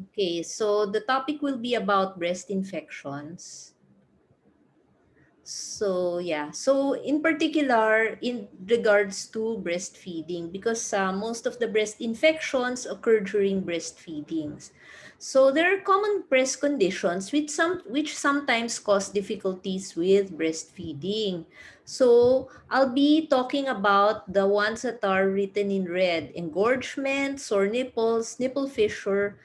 Okay, so the topic will be about breast infections. So in particular, in regards to breastfeeding, because most of the breast infections occur during breastfeedings. So there are common breast conditions which sometimes cause difficulties with breastfeeding. So I'll be talking about the ones that are written in red: engorgement, sore nipples, nipple fissure,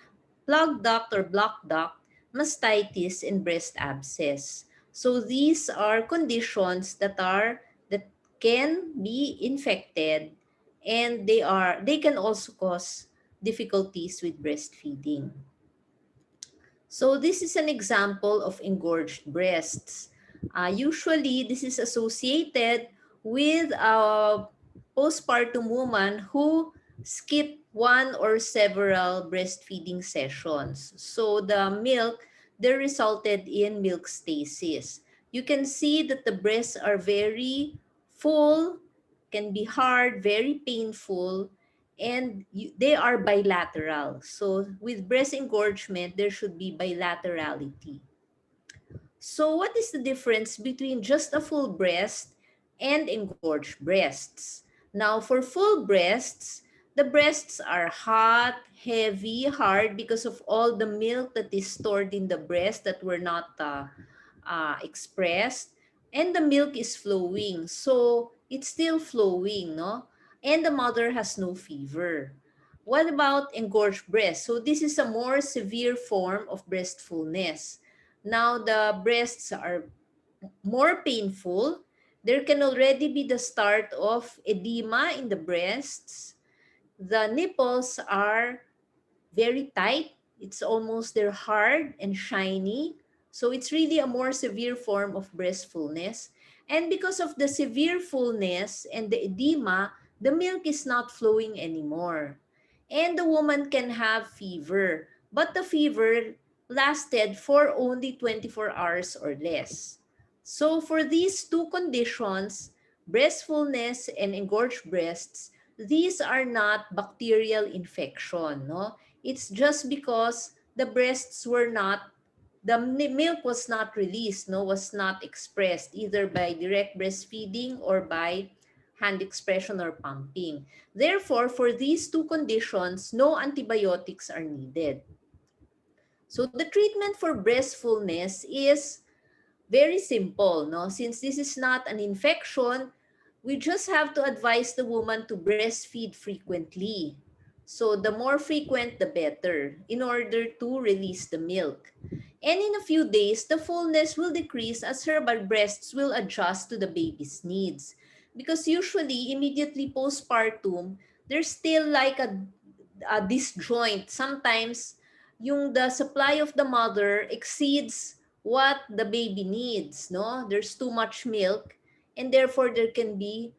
plug duct or block duct, mastitis, and breast abscess. So these are conditions that can be infected, and they can also cause difficulties with breastfeeding. So this is an example of engorged breasts. Usually, this is associated with a postpartum woman who skipped one or several breastfeeding sessions. So the milk there resulted in milk stasis. You can see that the breasts are very full, can be hard, very painful, and they are bilateral. So with breast engorgement, there should be bilaterality. So what is the difference between just a full breast and engorged breasts? Now for full breasts, the breasts are hot, heavy, hard because of all the milk that is stored in the breast that were not expressed, and the milk is flowing. So it's still flowing, no? And the mother has no fever. What about engorged breast? So this is a more severe form of breast fullness. Now the breasts are more painful. There can already be the start of edema in the breasts. The nipples are very tight. It's almost they're hard and shiny. So it's really a more severe form of breast fullness. And because of the severe fullness and the edema, the milk is not flowing anymore. And the woman can have fever, but the fever lasted for only 24 hours or less. So for these two conditions, breast fullness and engorged breasts, these are not bacterial infection, no? It's just because the breasts were not, the milk was not released, no, was not expressed either by direct breastfeeding or by hand expression or pumping. Therefore, for these two conditions, no antibiotics are needed. So the treatment for breast fullness is very simple, no? Since this is not an infection, we just have to advise the woman to breastfeed frequently. So the more frequent, the better, in order to release the milk. And in a few days, the fullness will decrease as her breasts will adjust to the baby's needs. Because usually, immediately postpartum, there's still like a disjoint. Sometimes, the supply of the mother exceeds what the baby needs, no? There's too much milk, and therefore there can be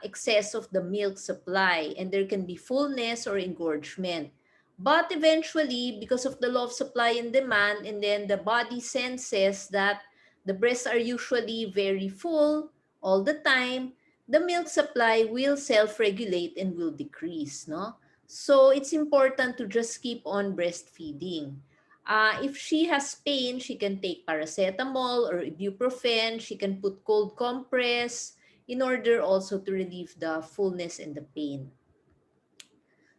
excess of the milk supply, and there can be fullness or engorgement. But eventually, because of the law of supply and demand, and then the body senses that the breasts are usually very full all the time, the milk supply will self-regulate and will decrease, no? So it's important to just keep on breastfeeding. If she has pain, she can take paracetamol or ibuprofen. She can put cold compress in order also to relieve the fullness and the pain.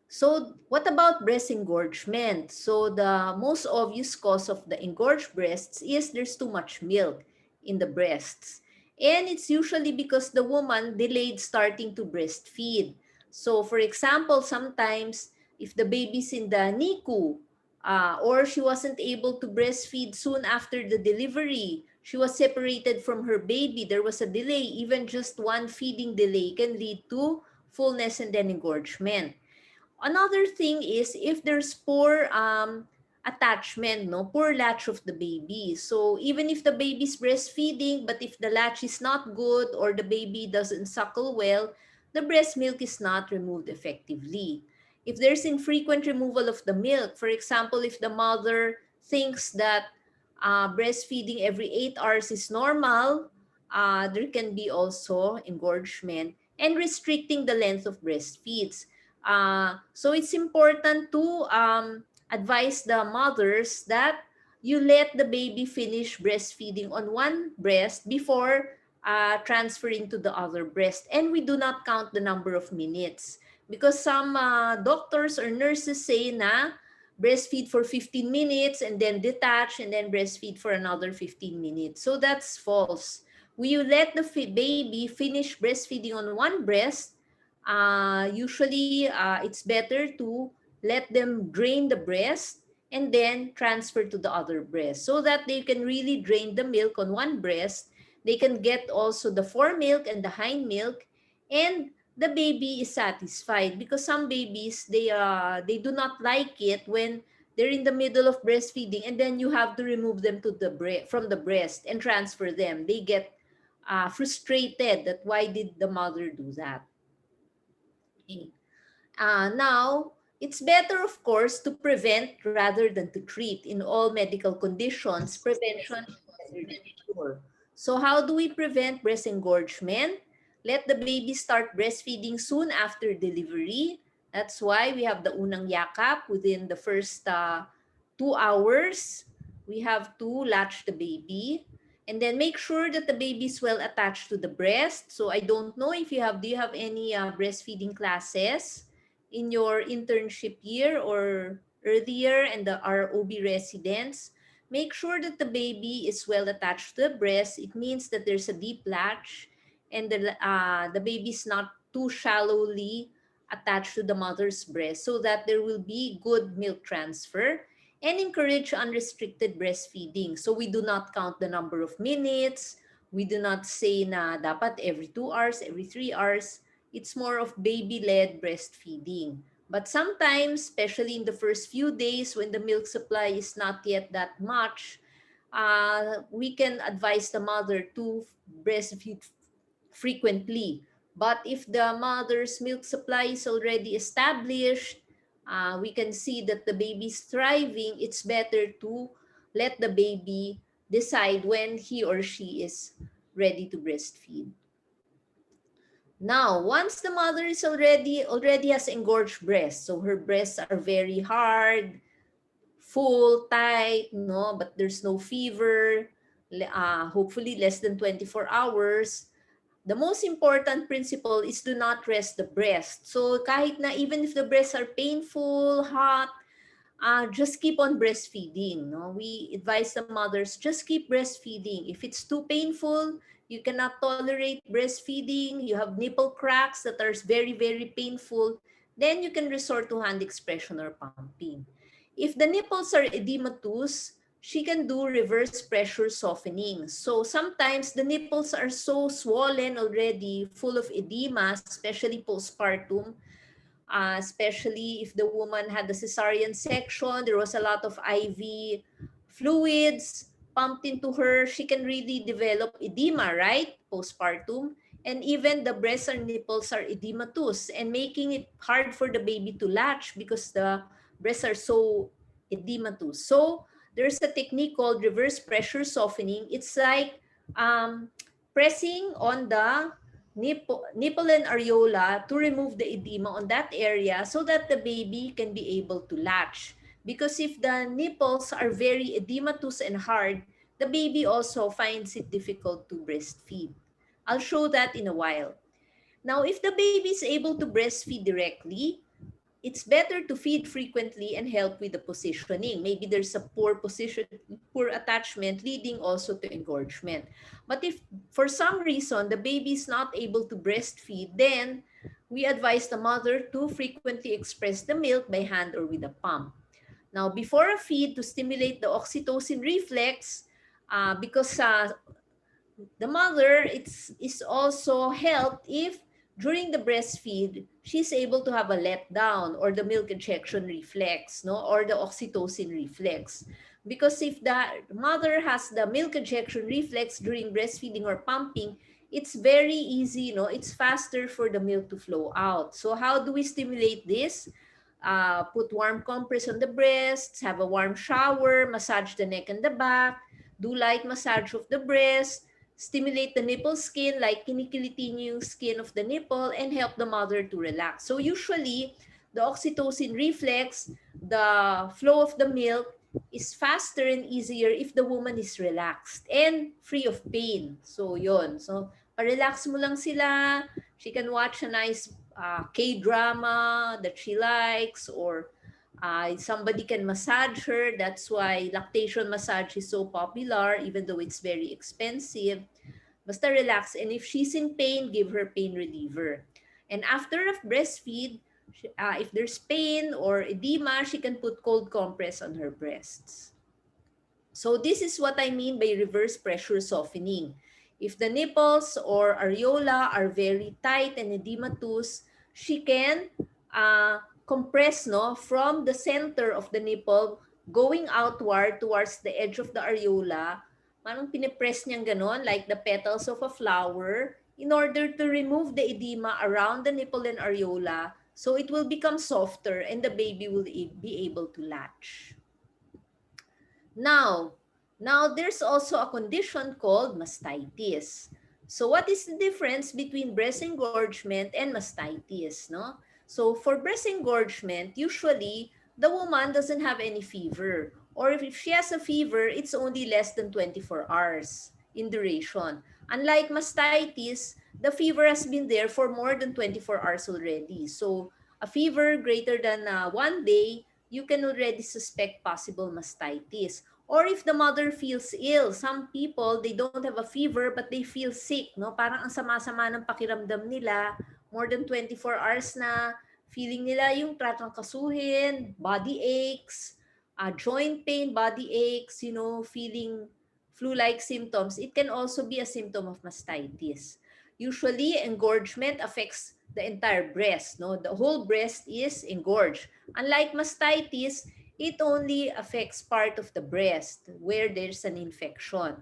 So what about breast engorgement? So the most obvious cause of the engorged breasts is there's too much milk in the breasts. And it's usually because the woman delayed starting to breastfeed. So for example, sometimes if the baby's in the NICU, or she wasn't able to breastfeed soon after the delivery, she was separated from her baby, there was a delay, even just one feeding delay can lead to fullness and then engorgement. Another thing is if there's poor attachment, no, poor latch of the baby. So even if the baby's breastfeeding, but if the latch is not good or the baby doesn't suckle well, the breast milk is not removed effectively. If there's infrequent removal of the milk, for example, if the mother thinks that breastfeeding every 8 hours is normal, there can be also engorgement and restricting the length of breastfeeds. So it's important to advise the mothers that you let the baby finish breastfeeding on one breast before transferring to the other breast. And we do not count the number of minutes because some doctors or nurses say na breastfeed for 15 minutes and then detach and then breastfeed for another 15 minutes. So that's false. We let the baby finish breastfeeding on one breast. Usually, it's better to let them drain the breast and then transfer to the other breast so that they can really drain the milk on one breast. They can get also the foremilk and the hind milk, and the baby is satisfied because some babies they do not like it when they're in the middle of breastfeeding and then you have to remove them to the from the breast and transfer them. They get frustrated that why did the mother do that. Okay. Now, it's better, of course, to prevent rather than to treat. In all medical conditions, prevention is better than cure. So how do we prevent breast engorgement? Let the baby start breastfeeding soon after delivery. That's why we have the unang yakap within the first 2 hours. We have to latch the baby. And then make sure that the baby is well attached to the breast. So I don't know if do you have any breastfeeding classes in your internship year or earlier and the ROB residents? Make sure that the baby is well attached to the breast. It means that there's a deep latch and the baby is not too shallowly attached to the mother's breast so that there will be good milk transfer, and encourage unrestricted breastfeeding. So we do not count the number of minutes. We do not say na dapat every 2 hours, every 3 hours. It's more of baby-led breastfeeding. But sometimes, especially in the first few days when the milk supply is not yet that much, we can advise the mother to breastfeed frequently. But if the mother's milk supply is already established, we can see that the baby is thriving, it's better to let the baby decide when he or she is ready to breastfeed. Now, once the mother is already has engorged breasts, so her breasts are very hard, full, tight, no, but there's no fever, hopefully less than 24 hours. The most important principle is do not rest the breast. So kahit na even if the breasts are painful, hot, just keep on breastfeeding. No? We advise the mothers, just keep breastfeeding. If it's too painful, you cannot tolerate breastfeeding, you have nipple cracks that are very, very painful, then you can resort to hand expression or pumping. If the nipples are edematous, she can do reverse pressure softening. So sometimes the nipples are so swollen already, full of edema, especially postpartum, especially if the woman had the cesarean section, there was a lot of IV fluids pumped into her, she can really develop edema, right? Postpartum. And even the breasts or nipples are edematous and making it hard for the baby to latch because the breasts are so edematous. So there's a technique called reverse pressure softening. It's like um, pressing on the nipple and areola to remove the edema on that area so that the baby can be able to latch. Because if the nipples are very edematous and hard, the baby also finds it difficult to breastfeed. I'll show that in a while. Now, if the baby is able to breastfeed directly, it's better to feed frequently and help with the positioning. Maybe there's a poor position, poor attachment leading also to engorgement. But if for some reason the baby is not able to breastfeed, then we advise the mother to frequently express the milk by hand or with a pump. Now, before a feed, to stimulate the oxytocin reflex, because the mother is also helped if during the breastfeed she's able to have a letdown or the milk ejection reflex, no, or the oxytocin reflex. Because if the mother has the milk ejection reflex during breastfeeding or pumping, it's very easy, no, it's faster for the milk to flow out. So how do we stimulate this? Put warm compress on the breasts, have a warm shower, massage the neck and the back, do light massage of the breast, stimulate the nipple skin like kinikilitin yung skin of the nipple, and help the mother to relax. So usually, the oxytocin reflex, the flow of the milk is faster and easier if the woman is relaxed and free of pain. So, yon. So, parelax mo lang sila. She can watch a nice K-drama that she likes, or somebody can massage her. That's why lactation massage is so popular, even though it's very expensive. Basta relax. And if she's in pain, give her pain reliever. And after a breastfeed, if there's pain or edema, she can put cold compress on her breasts. So this is what I mean by reverse pressure softening. If the nipples or areola are very tight and edematous, she can compress from the center of the nipple going outward towards the edge of the areola. Parang pinipress niyang ganon, like the petals of a flower, in order to remove the edema around the nipple and areola, so it will become softer and the baby will be able to latch. Now, there's also a condition called mastitis. So what is the difference between breast engorgement and mastitis, no? So for breast engorgement, usually the woman doesn't have any fever, or if she has a fever, it's only less than 24 hours in duration. Unlike mastitis, the fever has been there for more than 24 hours already. So a fever greater than 1 day, you can already suspect possible mastitis. Or if the mother feels ill, some people, they don't have a fever but they feel sick, no? Parang ang sama-sama ng pakiramdam nila, more than 24 hours na, feeling nila yung trangkasuhin, body aches, joint pain, body aches, feeling flu-like symptoms. It can also be a symptom of mastitis. Usually, engorgement affects the entire breast, no? The whole breast is engorged. Unlike mastitis, it only affects part of the breast where there's an infection.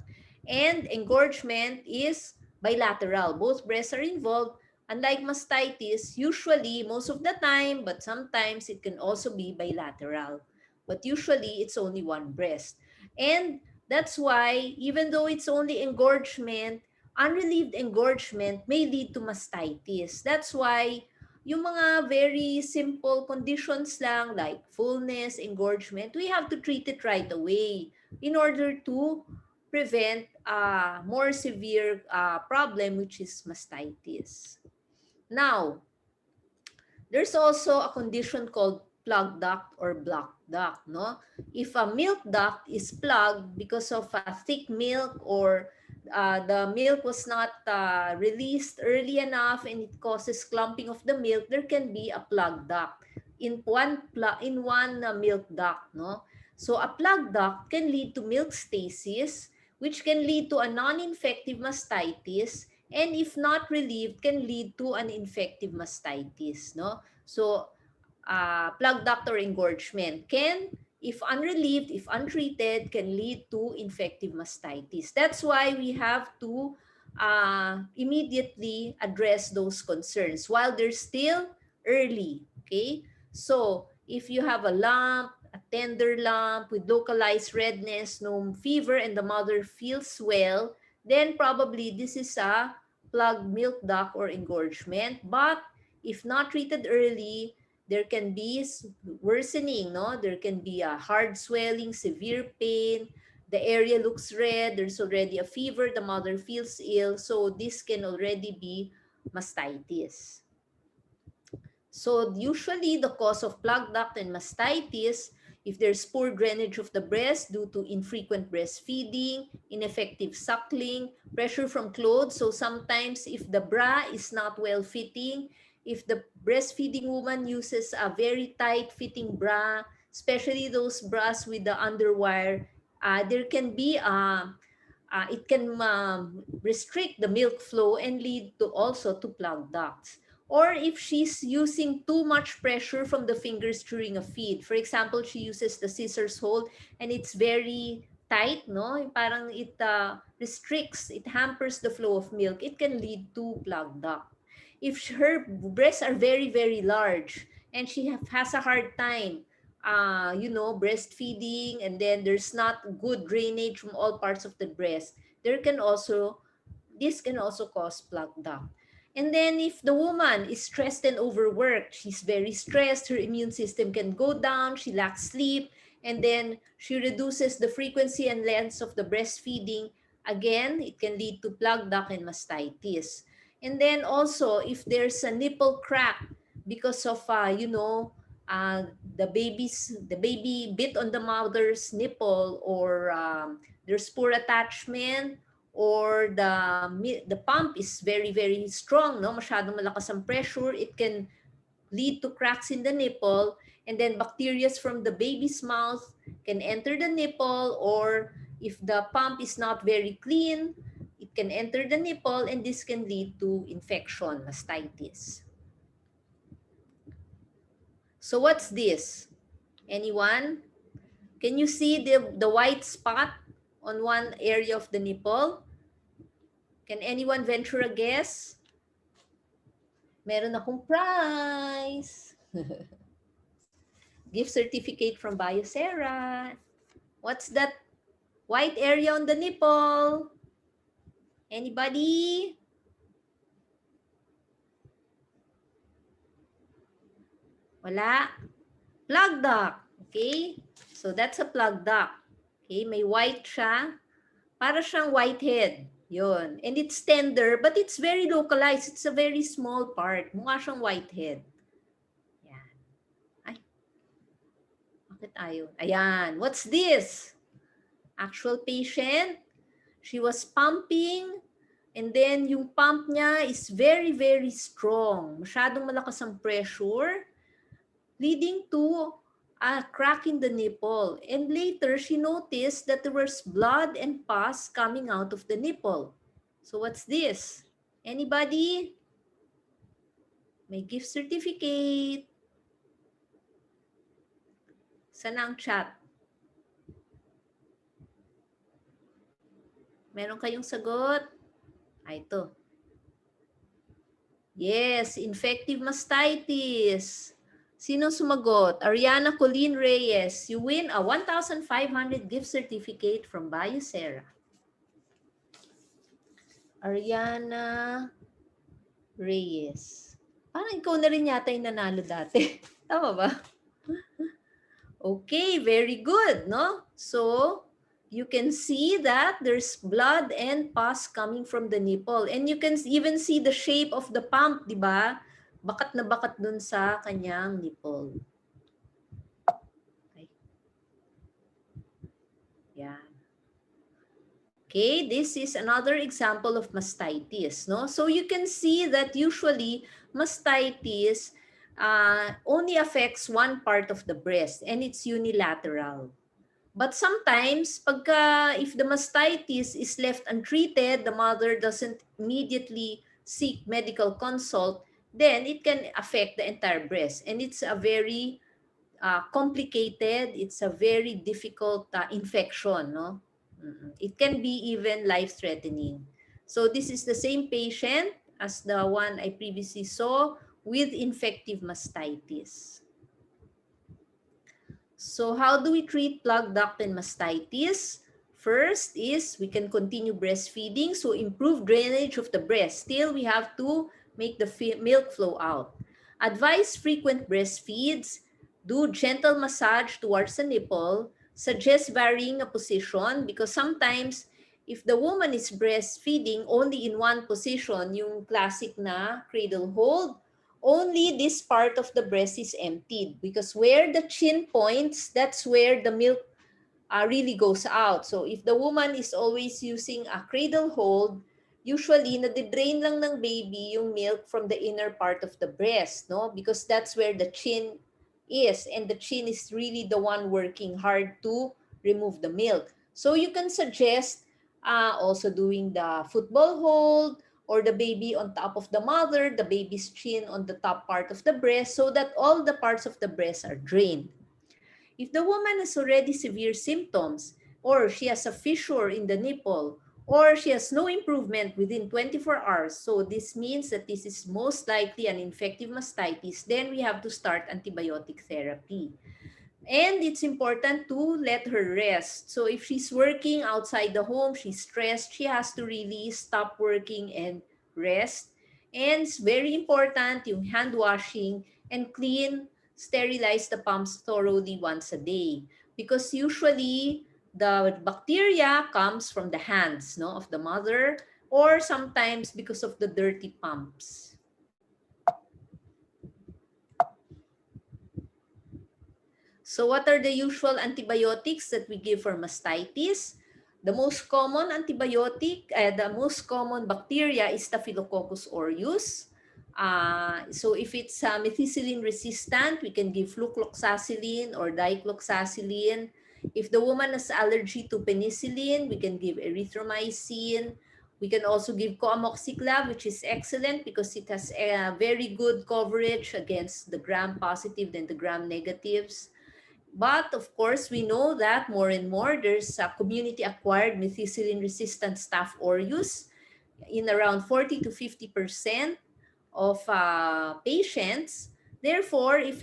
And engorgement is bilateral. Both breasts are involved. Unlike mastitis, usually, most of the time, but sometimes it can also be bilateral. But usually, it's only one breast. And that's why, even though it's only engorgement, unrelieved engorgement may lead to mastitis. That's why yung mga very simple conditions lang like fullness, engorgement, we have to treat it right away in order to prevent a more severe problem, which is mastitis. Now, there's also a condition called plug duct or blocked duct, no? If a milk duct is plugged because of a thick milk, or the milk was not released early enough and it causes clumping of the milk, there can be a plug duct in one milk duct, no? So a plug duct can lead to milk stasis, which can lead to a non-infective mastitis, and if not relieved, can lead to an infective mastitis, no? So, plug duct or engorgement can, if unrelieved, if untreated, can lead to infective mastitis. That's why we have to immediately address those concerns while they're still early, okay? So, if you have a lump, a tender lump with localized redness, no fever, and the mother feels well, then probably this is a plugged milk duct or engorgement. But if not treated early, there can be worsening, no? There can be a hard swelling, severe pain, the area looks red, there's already a fever, the mother feels ill, so this can already be mastitis. So usually the cause of plug duct and mastitis, if there's poor drainage of the breast due to infrequent breastfeeding, ineffective suckling, pressure from clothes. So sometimes if the bra is not well fitting, if the breastfeeding woman uses a very tight fitting bra, especially those bras with the underwire, there can be it can restrict the milk flow and lead to also to plug ducts. Or if she's using too much pressure from the fingers during a feed. For example, she uses the scissors hold and it's very tight, no? Parang it restricts, it hampers the flow of milk. It can lead to plug duct. If her breasts are very, very large and she has a hard time, breastfeeding, and then there's not good drainage from all parts of the breast, this can also cause plug duct. And then if the woman is stressed and overworked, she's very stressed, her immune system can go down, she lacks sleep, and then she reduces the frequency and length of the breastfeeding. Again, it can lead to plug duct and mastitis. And then also, if there's a nipple crack because of, the baby bit on the mother's nipple, or there's poor attachment, or the pump is very very strong, no, masyadong malakas ang pressure, it can lead to cracks in the nipple, and then bacteria from the baby's mouth can enter the nipple, or if the pump is not very clean, it can enter the nipple, and this can lead to infection, mastitis. So what's this? Anyone? Can you see the white spot on one area of the nipple? Can anyone venture a guess? Meron akong prize. Gift certificate from Biosera. What's that white area on the nipple? Anybody? Wala? Plug duct. Okay? So that's a plug duct. Okay, may white siya. Para siyang whitehead. Yun. And it's tender, but it's very localized. It's a very small part. Mukha siyang whitehead. Yan. Ay. Bakit ayaw? Ayan. What's this? Actual patient. She was pumping, and then yung pump niya is very, very strong. Masyadong malakas ang pressure, leading to a crack in the nipple. And later, she noticed that there was blood and pus coming out of the nipple. So what's this? Anybody? May gift certificate. Saan ang chat? Meron kayong sagot? Ito. Yes, infective mastitis. Sino sumagot? Ariana Colleen Reyes. You win a 1,500 gift certificate from Biosera. Ariana Reyes. Parang ikaw na rin yata yung nanalo dati. Tama ba? Okay, very good, no? So, you can see that there's blood and pus coming from the nipple. And you can even see the shape of the pump, di ba? Bakat na bakat dun sa kanyang nipple. Okay. Yeah. Okay, this is another example of mastitis, no? So you can see that usually mastitis only affects one part of the breast, and it's unilateral. But sometimes, if the mastitis is left untreated, the mother doesn't immediately seek medical consult, then it can affect the entire breast. And it's a very complicated, it's a very difficult infection, no? It can be even life-threatening. So this is the same patient as the one I previously saw with infective mastitis. So how do we treat plug duct and mastitis? First is we can continue breastfeeding, so improve drainage of the breast. Still, we have to make the milk flow out. Advise frequent breastfeeds. Do gentle massage towards the nipple. Suggest varying a position, because sometimes if the woman is breastfeeding only in one position, yung classic na cradle hold, only this part of the breast is emptied, because where the chin points, that's where the milk really goes out. So if the woman is always using a cradle hold, usually nade-drain lang ng baby yung milk from the inner part of the breast, no? Because that's where the chin is, and the chin is really the one working hard to remove the milk. So you can suggest also doing the football hold, or the baby on top of the mother, the baby's chin on the top part of the breast, so that all the parts of the breast are drained. If the woman has already severe symptoms, or she has a fissure in the nipple, or she has no improvement within 24 hours, so this means that this is most likely an infective mastitis, then we have to start antibiotic therapy. And it's important to let her rest. So if she's working outside the home, she's stressed, she has to really stop working and rest. And it's very important yung hand washing and sterilize the pumps thoroughly once a day. Because usually the bacteria comes from the hands, no, of the mother, or sometimes because of the dirty pumps. So what are the usual antibiotics that we give for mastitis? The most common antibiotic, the most common bacteria is Staphylococcus aureus. So if it's methicillin resistant, we can give flucloxacillin or dicloxacillin. If the woman has allergy to penicillin, we can give erythromycin. We can also give coamoxiclav, which is excellent because it has a very good coverage against the gram positive and the gram negatives. But of course, we know that more and more there's a community-acquired methicillin-resistant Staph aureus in around 40 to 50% of patients. Therefore, if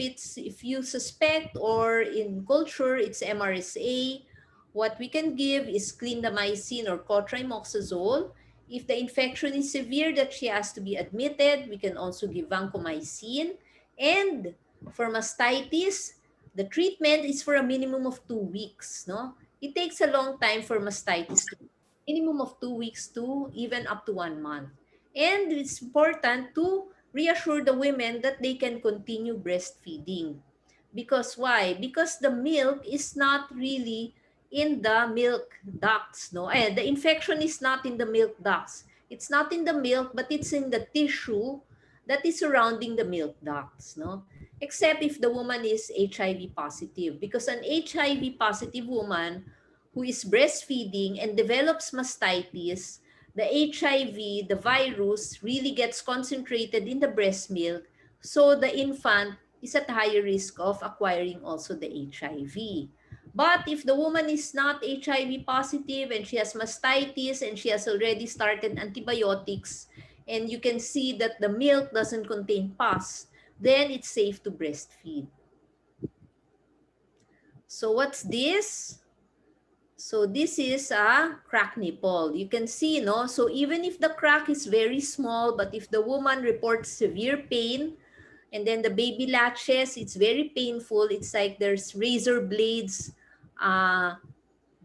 you suspect or in culture it's MRSA, what we can give is clindamycin or cotrimoxazole. If the infection is severe that she has to be admitted, we can also give vancomycin. And for mastitis, the treatment is for a minimum of 2 weeks. No, it takes a long time for mastitis to minimum of 2 weeks to even up to 1 month. And it's important to reassure the women that they can continue breastfeeding. Because why? Because the milk is not really in the milk ducts, no? The infection is not in the milk ducts. It's not in the milk, but it's in the tissue that is surrounding the milk ducts, no? Except if the woman is HIV positive. Because an HIV positive woman who is breastfeeding and develops mastitis, the HIV, the virus, really gets concentrated in the breast milk. So the infant is at higher risk of acquiring also the HIV. But if the woman is not HIV positive and she has mastitis and she has already started antibiotics, and you can see that the milk doesn't contain pus, then it's safe to breastfeed. So what's this? So this is a crack nipple. You can see, no? So even if the crack is very small, but if the woman reports severe pain, and then the baby latches, it's very painful. It's like there's razor blades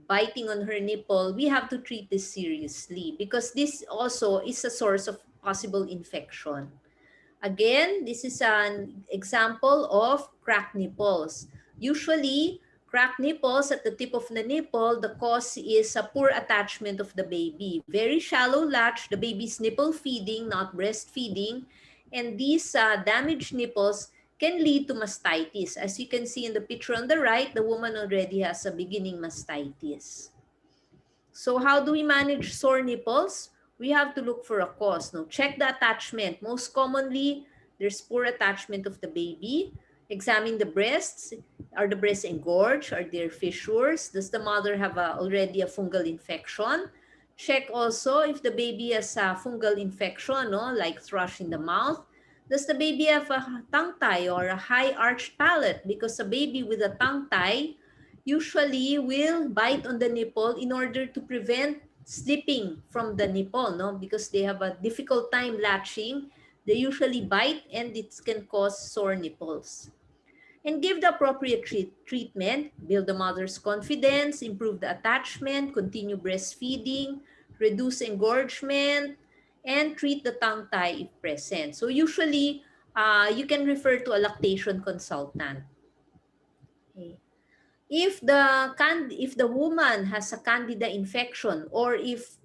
biting on her nipple. We have to treat this seriously because this also is a source of possible infection. Again, this is an example of cracked nipples. Usually, cracked nipples at the tip of the nipple, the cause is a poor attachment of the baby. Very shallow latch, the baby's nipple feeding, not breastfeeding. And these damaged nipples can lead to mastitis. As you can see in the picture on the right, the woman already has a beginning mastitis. So how do we manage sore nipples? We have to look for a cause. No? Check the attachment. Most commonly, there's poor attachment of the baby. Examine the breasts. Are the breasts engorged? Are there fissures? Does the mother have already a fungal infection? Check also if the baby has a fungal infection, no? Like thrush in the mouth. Does the baby have a tongue tie or a high arched palate? Because a baby with a tongue tie usually will bite on the nipple in order to prevent slipping from the nipple, no? Because they have a difficult time latching. They usually bite and it can cause sore nipples. And give the appropriate treatment, build the mother's confidence, improve the attachment, continue breastfeeding, reduce engorgement, and treat the tongue tie if present. So usually, you can refer to a lactation consultant. Okay. If the woman has a candida infection or if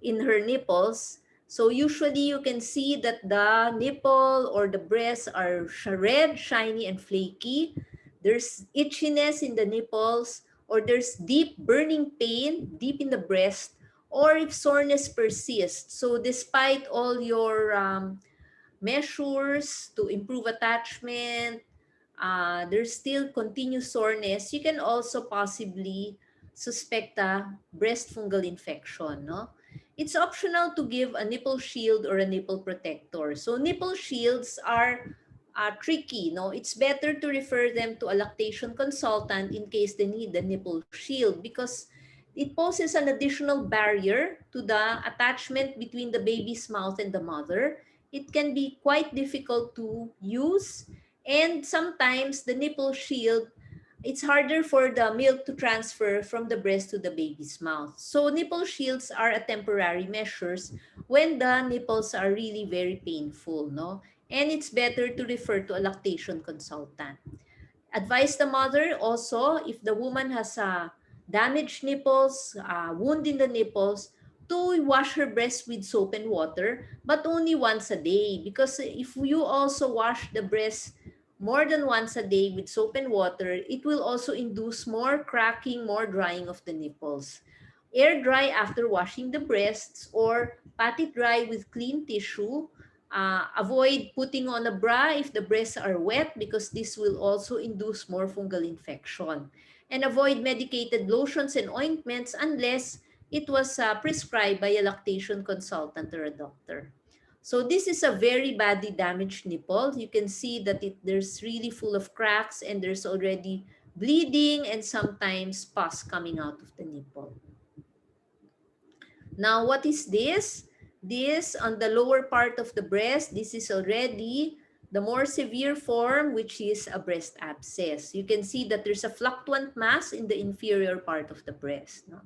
in her nipples, so usually you can see that the nipple or the breasts are red, shiny, and flaky. There's itchiness in the nipples, or there's deep burning pain deep in the breast, or if soreness persists. So despite all your measures to improve attachment, there's still continuous soreness, you can also possibly suspect a breast fungal infection. No? It's optional to give a nipple shield or a nipple protector. So nipple shields are tricky. No? It's better to refer them to a lactation consultant in case they need a nipple shield because it poses an additional barrier to the attachment between the baby's mouth and the mother. it can be quite difficult to use. And sometimes the nipple shield, it's harder for the milk to transfer from the breast to the baby's mouth. So nipple shields are a temporary measures when the nipples are really very painful, no? And it's better to refer to a lactation consultant. Advise the mother also, if the woman has damaged nipples, wound in the nipples, to wash her breast with soap and water, but only once a day. Because if you also wash the breast more than once a day with soap and water, it will also induce more cracking, more drying of the nipples. Air dry after washing the breasts, or pat it dry with clean tissue. Avoid putting on a bra if the breasts are wet, because this will also induce more fungal infection. And avoid medicated lotions and ointments unless it was prescribed by a lactation consultant or a doctor. So this is a very badly damaged nipple. You can see that there's really full of cracks, and there's already bleeding and sometimes pus coming out of the nipple. Now, what is this? This on the lower part of the breast, this is already the more severe form, which is a breast abscess. You can see that there's a fluctuant mass in the inferior part of the breast. No?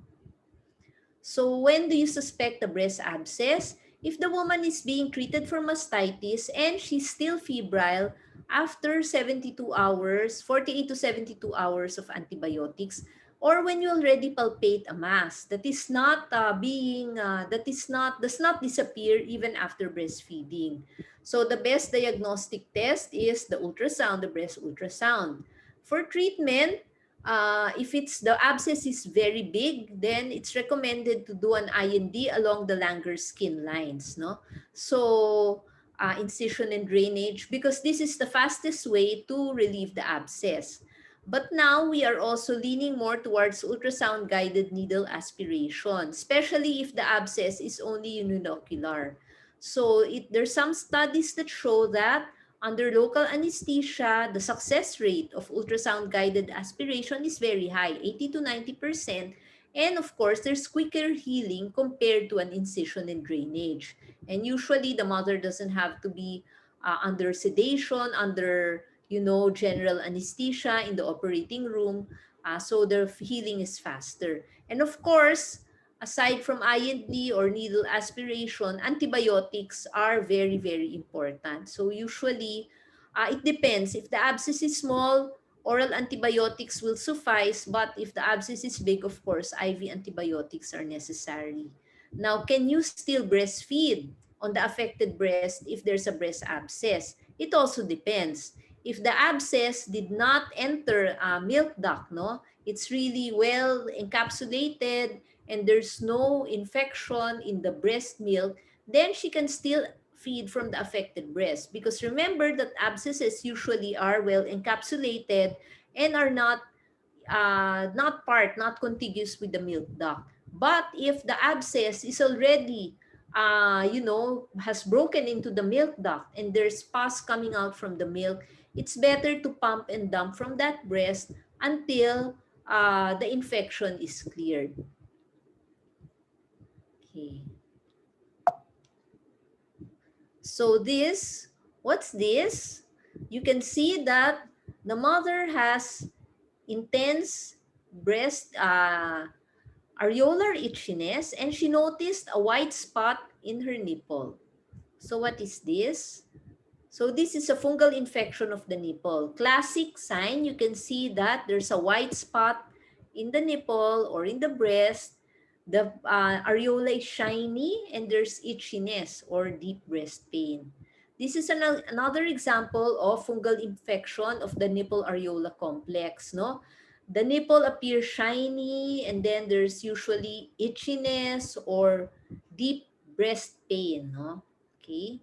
So when do you suspect a breast abscess? If the woman is being treated for mastitis and she's still febrile after 72 hours, 48 to 72 hours of antibiotics, or when you already palpate a mass that is not does not disappear even after breastfeeding. So the best diagnostic test is the ultrasound, the breast ultrasound. For treatment, if it's the abscess is very big, then it's recommended to do an IND along the Langer skin lines, no? So incision and drainage, because this is the fastest way to relieve the abscess. But now we are also leaning more towards ultrasound guided needle aspiration, especially if the abscess is only unilocular. So there's some studies that show that under local anesthesia, the success rate of ultrasound-guided aspiration is very high, 80 to 90%. And of course, there's quicker healing compared to an incision and drainage. And usually, the mother doesn't have to be under sedation, under general anesthesia in the operating room. So the healing is faster. And of course, aside from IND or needle aspiration, antibiotics are very, very important. So usually, it depends. If the abscess is small, oral antibiotics will suffice. But if the abscess is big, of course, IV antibiotics are necessary. Now, can you still breastfeed on the affected breast if there's a breast abscess? It also depends. If the abscess did not enter a milk duct, no, it's really well encapsulated and there's no infection in the breast milk, then she can still feed from the affected breast. Because remember that abscesses usually are well encapsulated and are not contiguous with the milk duct. But if the abscess is already, has broken into the milk duct and there's pus coming out from the milk, it's better to pump and dump from that breast until the infection is cleared. Okay. So what's this? You can see that the mother has intense breast areolar itchiness, and she noticed a white spot in her nipple. So what is this? So this is a fungal infection of the nipple. Classic sign, you can see that there's a white spot in the nipple or in the breast. The areola is shiny and there's itchiness or deep breast pain. This is another example of fungal infection of the nipple areola complex, no? The nipple appears shiny and then there's usually itchiness or deep breast pain, no? Okay.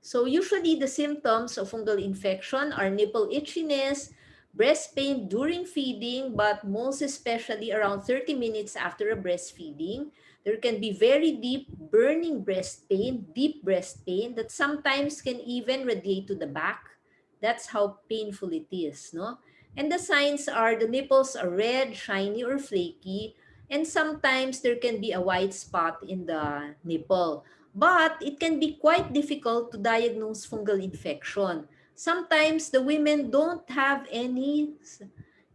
So usually the symptoms of fungal infection are nipple itchiness, breast pain during feeding, but most especially around 30 minutes after a breastfeeding. There can be very deep burning breast pain, deep breast pain that sometimes can even radiate to the back. That's how painful it is, no? And the signs are the nipples are red, shiny, or flaky, and sometimes there can be a white spot in the nipple. But it can be quite difficult to diagnose fungal infection. Sometimes the women don't have any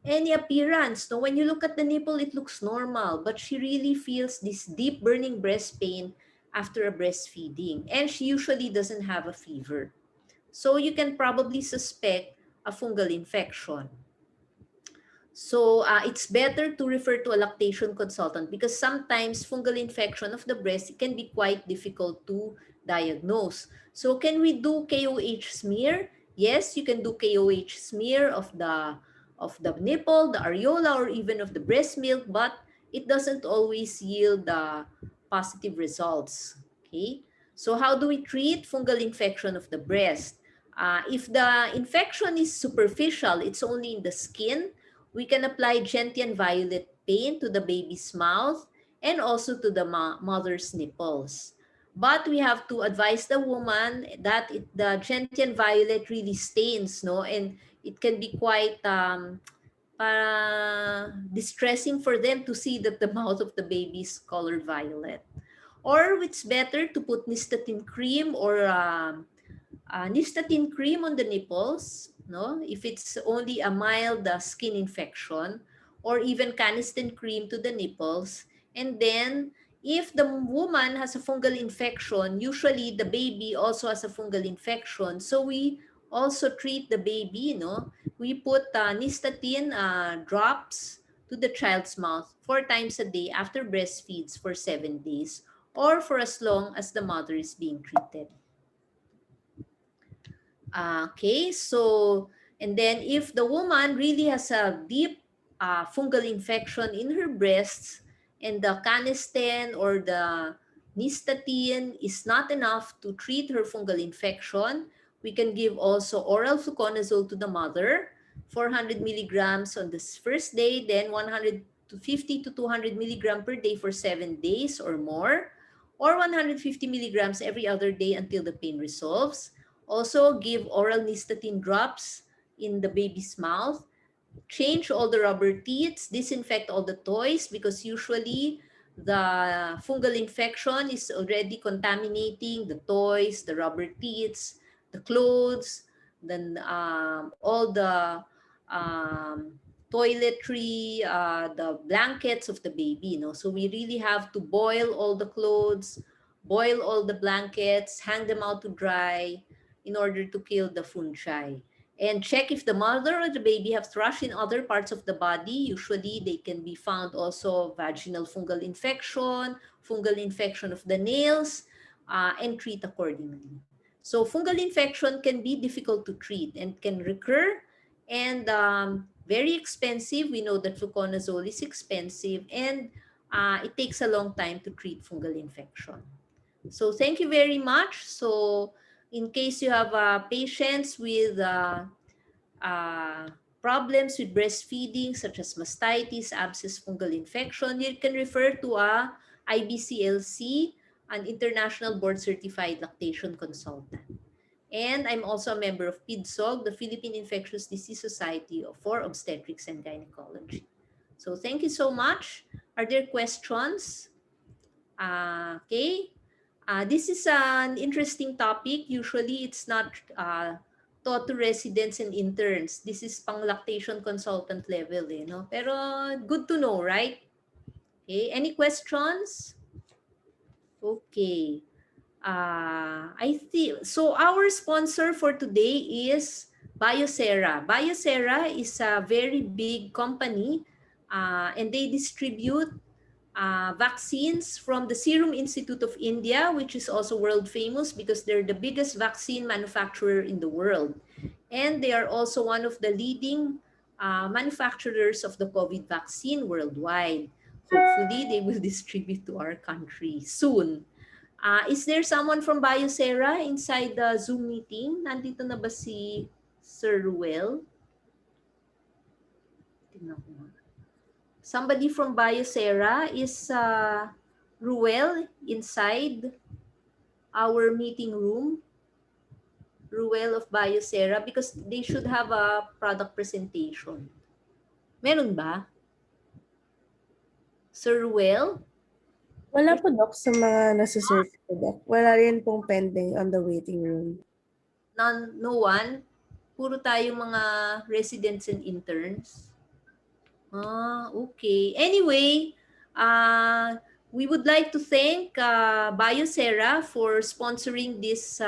appearance. No, when you look at the nipple, it looks normal, but she really feels this deep burning breast pain after a breastfeeding, and she usually doesn't have a fever. So you can probably suspect a fungal infection. So it's better to refer to a lactation consultant because sometimes fungal infection of the breast can be quite difficult to diagnose. So can we do KOH smear? Yes, you can do KOH smear of the nipple, the areola, or even of the breast milk, but it doesn't always yield positive results. Okay. So how do we treat fungal infection of the breast? If the infection is superficial, it's only in the skin, we can apply gentian violet paint to the baby's mouth and also to the mother's nipples. But we have to advise the woman that the gentian violet really stains, no, and it can be quite distressing for them to see that the mouth of the baby is colored violet. Or it's better to put nystatin cream or nystatin cream on the nipples, no? If it's only a mild skin infection, or even canesten cream to the nipples. And then, if the woman has a fungal infection, usually the baby also has a fungal infection. So we also treat the baby, no? We put nystatin drops to the child's mouth 4 times a day after breastfeeds for 7 days, or for as long as the mother is being treated. Okay, so, and then if the woman really has a deep fungal infection in her breasts and the canesten or the nystatin is not enough to treat her fungal infection, we can give also oral fluconazole to the mother, 400 milligrams on the first day, then 150 to 200 milligram per day for 7 days or more, or 150 milligrams every other day until the pain resolves. Also, give oral nystatin drops in the baby's mouth. Change all the rubber teats, disinfect all the toys because usually the fungal infection is already contaminating the toys, the rubber teats, the clothes, then all the toiletry, the blankets of the baby. So we really have to boil all the clothes, boil all the blankets, hang them out to dry in order to kill the fungi. And check if the mother or the baby have thrush in other parts of the body. Usually they can be found also vaginal fungal infection of the nails, and treat accordingly. So fungal infection can be difficult to treat and can recur and very expensive. We know that fluconazole is expensive and it takes a long time to treat fungal infection. So thank you very much. So in case you have patients with uh, problems with breastfeeding such as mastitis, abscess, fungal infection, you can refer to a IBCLC, an International Board Certified Lactation Consultant. And I'm also a member of PIDSOG, the Philippine Infectious Disease Society for Obstetrics and Gynecology. So thank you so much. Are there questions? Okay. This is an interesting topic. Usually, it's not taught to residents and interns. This is pang lactation consultant level, no? Pero good to know, right? Okay. Any questions? Okay. I think so. Our sponsor for today is Biosera. Biosera is a very big company, and they distribute vaccines from the Serum Institute of India, which is also world famous because they're the biggest vaccine manufacturer in the world. And they are also one of the leading manufacturers of the COVID vaccine worldwide. Hopefully, they will distribute to our country soon. Is there someone from Biosera inside the Zoom meeting? Nandito na ba si Sir Ruel? Tingnan ko nga. Somebody from Biosera, is Ruel inside our meeting room? Ruel of Biosera, because they should have a product presentation. Meron ba? Sir Ruel? Wala po, Doc, sa mga nasa-search po, Doc. Wala rin pong pending on the waiting room. No one? Puro tayong mga residents and interns? Okay. Anyway, we would like to thank Biosera for sponsoring this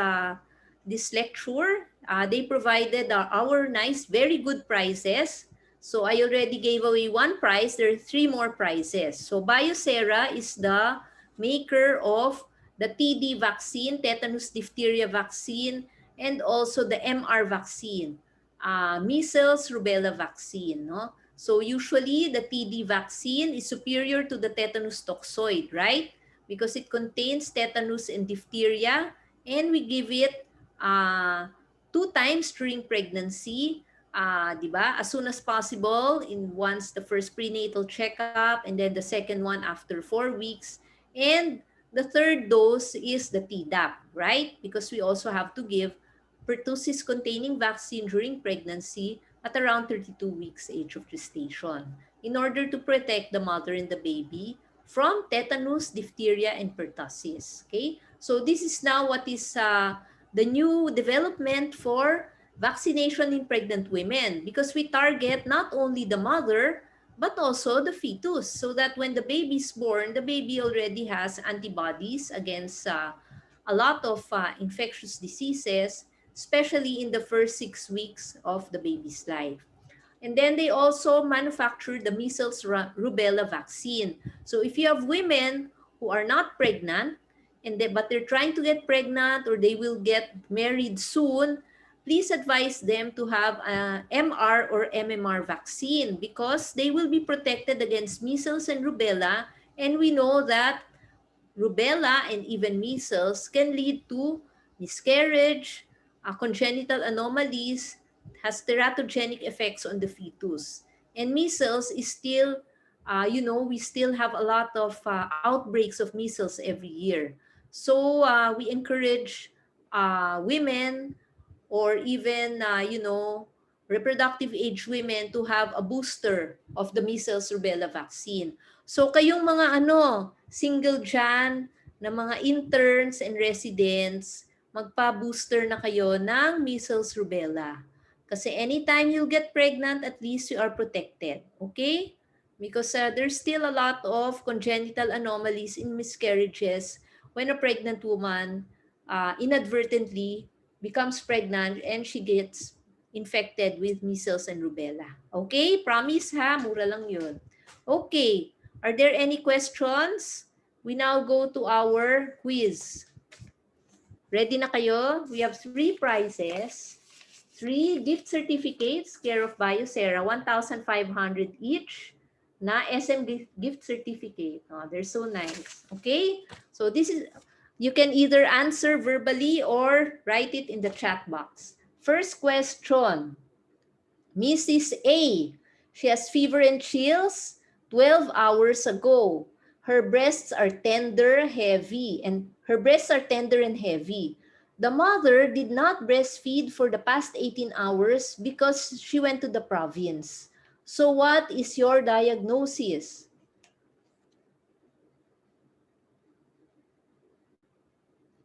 lecture. They provided our nice, very good prizes. So I already gave away one prize. There are 3 more prizes. So Biosera is the maker of the TD vaccine, tetanus diphtheria vaccine, and also the MR vaccine, measles rubella vaccine. No? So usually the TD vaccine is superior to the tetanus toxoid, right? Because it contains tetanus and diphtheria, and we give it 2 times during pregnancy, di ba? As soon as possible, in once the first prenatal checkup, and then the second one after 4 weeks, and the third dose is the Tdap, right? Because we also have to give pertussis-containing vaccine during pregnancy at around 32 weeks age of gestation in order to protect the mother and the baby from tetanus, diphtheria, and pertussis. Okay? So this is now what is the new development for vaccination in pregnant women, because we target not only the mother but also the fetus, so that when the baby is born, the baby already has antibodies against a lot of infectious diseases, especially in the first 6 weeks of the baby's life. And then they also manufacture the measles rubella vaccine. So if you have women who are not pregnant, but they're trying to get pregnant or they will get married soon, please advise them to have a MR or MMR vaccine, because they will be protected against measles and rubella. And we know that rubella and even measles can lead to miscarriage, congenital anomalies, has teratogenic effects on the fetus. And measles is still, we still have a lot of outbreaks of measles every year. So we encourage women, or even, reproductive age women, to have a booster of the measles rubella vaccine. So kayong mga single dyan na mga interns and residents, magpa-booster na kayo ng measles rubella. Kasi anytime you get pregnant, at least you are protected. Okay? Because there's still a lot of congenital anomalies in miscarriages when a pregnant woman inadvertently becomes pregnant and she gets infected with measles and rubella. Okay? Promise ha, mura lang yun. Okay. Are there any questions? We now go to our quiz. Ready na kayo? We have 3 prizes. 3 gift certificates, care of Biosera, 1,500 each, na SM gift certificate. Oh, they're so nice. Okay? So this is, you can either answer verbally or write it in the chat box. First question, Mrs. A. She has fever and chills 12 hours ago. Her breasts are tender, heavy, and her breasts are tender and heavy. The mother did not breastfeed for the past 18 hours because she went to the province. So what is your diagnosis?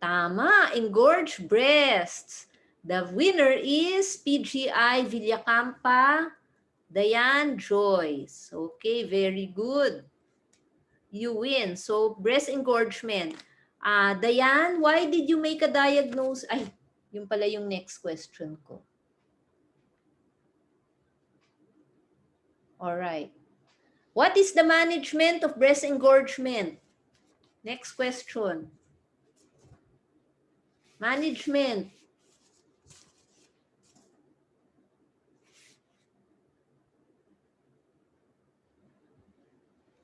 Tama, engorged breasts. The winner is PGI Villacampa Diane Joyce. Okay, very good. You win. So, breast engorgement. Diane, why did you make a diagnosis? Ay, yung pala yung next question ko. All right. What is the management of breast engorgement? Next question. Management.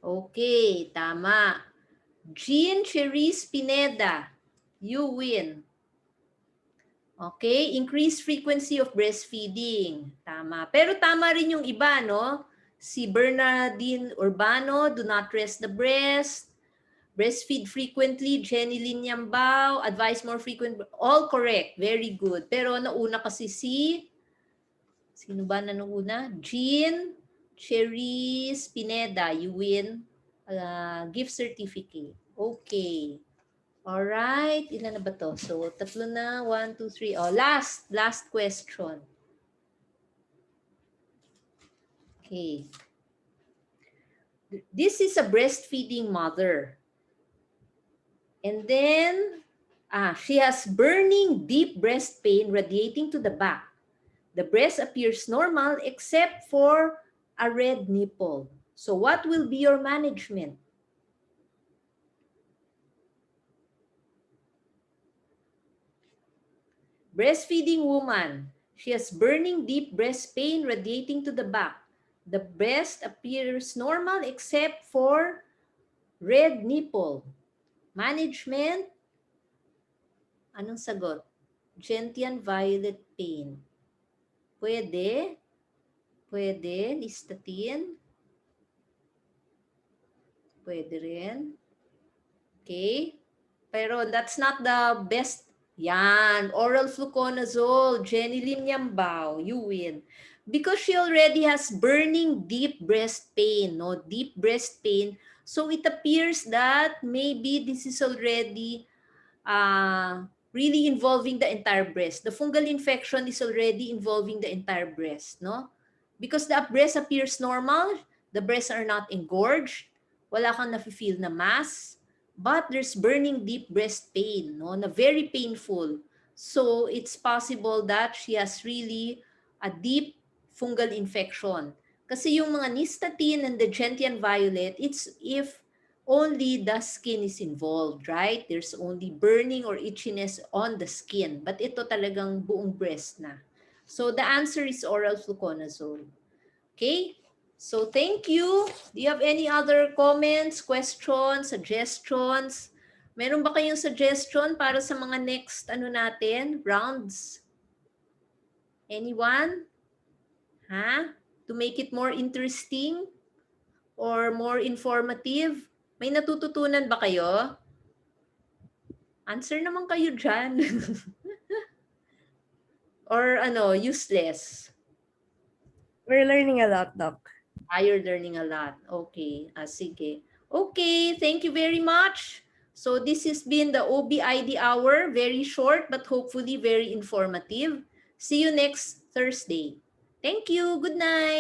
Okay, tama. Jean Cherise Pineda, you win. Okay, increased frequency of breastfeeding. Tama. Pero tama rin yung iba, no? Si Bernardine Urbano, do not rest the breast. Breastfeed frequently, Jenny Lynn Yambao, advise more frequent. All correct, very good. Pero nauna kasi sino ba na nauna? Jean Cherise Pineda, you win gift certificate. Okay. Alright. Ilan na ba to? So, tatlo na. 1, 2, 3. Oh, last question. Okay. This is a breastfeeding mother. And then, she has burning deep breast pain radiating to the back. The breast appears normal except for a red nipple. So what will be your management? Breastfeeding woman. She has burning deep breast pain radiating to the back. The breast appears normal except for red nipple. Management? Anong sagot? Gentian violet pain. Pwede? Pwede? Listatin? Pwede rin. Okay? Pero that's not the best. Yan, oral fluconazole, Jenny Lim Yambao, you win. Because she already has burning deep breast pain, no? Deep breast pain. So it appears that maybe this is already really involving the entire breast. The fungal infection is already involving the entire breast, no? Because the breast appears normal, the breasts are not engorged, wala kang nafe-feel na mass, but there's burning deep breast pain, no, na very painful. So it's possible that she has really a deep fungal infection. Kasi yung mga nystatin and the gentian violet, it's if only the skin is involved, right? There's only burning or itchiness on the skin. But ito talagang buong breast na. So the answer is oral fluconazole. Okay? So thank you. Do you have any other comments, questions, suggestions? Meron ba kayong suggestion para sa mga next rounds? Anyone? To make it more interesting or more informative? May natututunan ba kayo? Answer naman kayo dyan. Or useless? We're learning a lot, Doc. You're learning a lot. Okay. Sige. Okay, thank you very much. So this has been the OBID hour. Very short but hopefully very informative. See you next Thursday. Thank you. Good night.